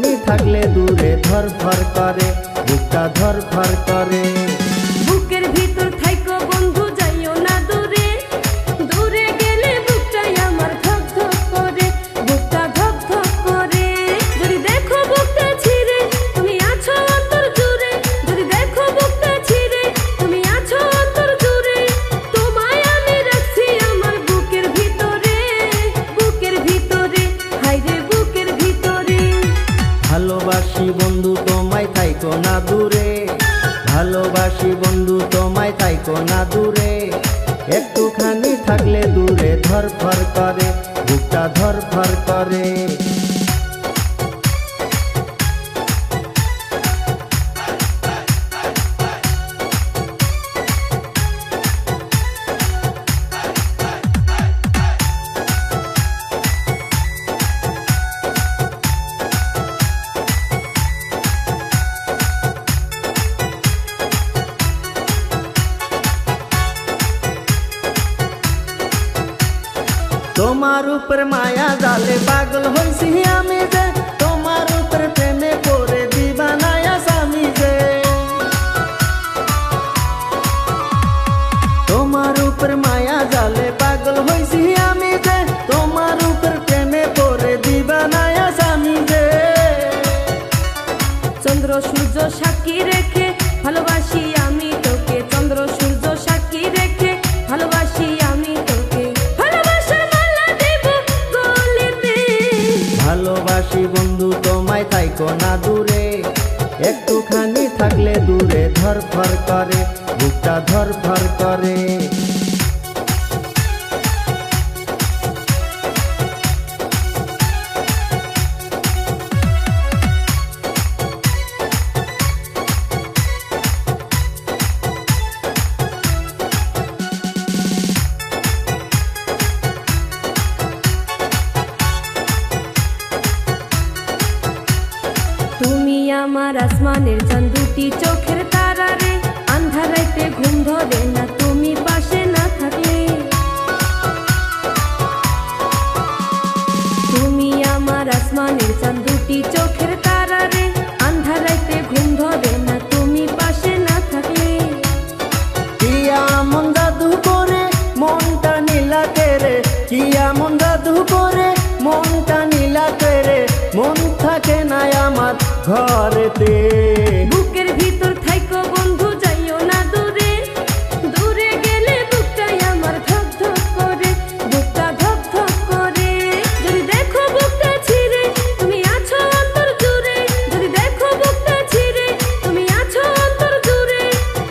একটুখানি থাকলে দূরে ধরফর করে, বুকটা ধরফর করে। বুকের ভিতর থাইকো বন্ধু যাইও না দূরে, দূরে গেলে বুকটাই আমার ধক ধক করে, বুকটা ধক ধক করে। যদি দেখো বুকটা ছিঁড়ে তুমি আছো অন্তর জুড়ে, যদি দেখো বুকটা ছিঁড়ে তুমি আছো অন্তর জুড়ে, তোমায় আমি রাখছি আমার বুকের ভিতরে, বুকের ভিতরে, হায়রে বুকের ভিতরে। ভালোবাসি বন্ধু তোমায় থাইকো না দূরে, ভালোবাসি বন্ধু তোমায় থাইকো না দূরে, একটুখানি থাকলে দূরে ধরফর করে, বুকটা ধরফর করে। তোমার উপর মায়া জালে পাগল হইছি আমি যে, তোমার উপর প্রেমে পড়ে দিবানায় স্বামী যে। তোমার উপর মায়া জালে পাগল হইছি আমি যে, তোমার উপর প্রেমে পড়ে দিবানায় স্বামী যে। চন্দ্র সূর্য সাক্ষী রেখে ভালোবাসি আমি তোকে, চন্দ্র সূর্য সাক্ষী রেখে ভালোবাসি আমি তোকে, ভালোবাসার মালা দেব গলেতে। ভালোবাসি বন্ধু তোমায় থাইকো না দূরে, একটুখানি থাকলে দূরে ধরফর করে, বুকটা ধরফর করে। তুমি আমার আসমানের চাঁদ, দুটি চোখের তারা রে, আন্ধারাইতে ঘুম ধরে না তুমি পাশে না থাকলে। তুমি আমার আসমানের চাঁদ, দুটি চোখের তারা রে, আন্ধারাইতে ঘুম ধরে না তুমি পাশে না থাকলে। কিয়া মন জাদু করে মনটা নীলা করে, কিয়া মন জাদু করে মনটা নীলা করে, মন থাকে না আমার ঘরেতে। বুকের ভিতর থাইকো বন্ধু যাইও না দূরে, দূরে গেলে বুকটাই আমার ধক ধক করে, বুকটা ধক ধক করে। যদি দেখো বুকটা ছিঁড়ে তুমি আছো অন্তর জুড়ে, যদি দেখো বুকটা ছিঁড়ে তুমি আছো অন্তর জুড়ে,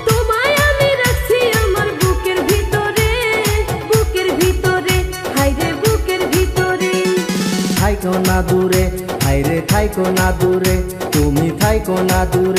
তোমায় আমি রাখছি আমার বুকের ভিতরে, বুকের ভিতরে, হায়রে বুকের ভিতরে। থাইকো না দূরে, হায়রে থাইকো না দূরে, তুমি থাইকো না দূরে।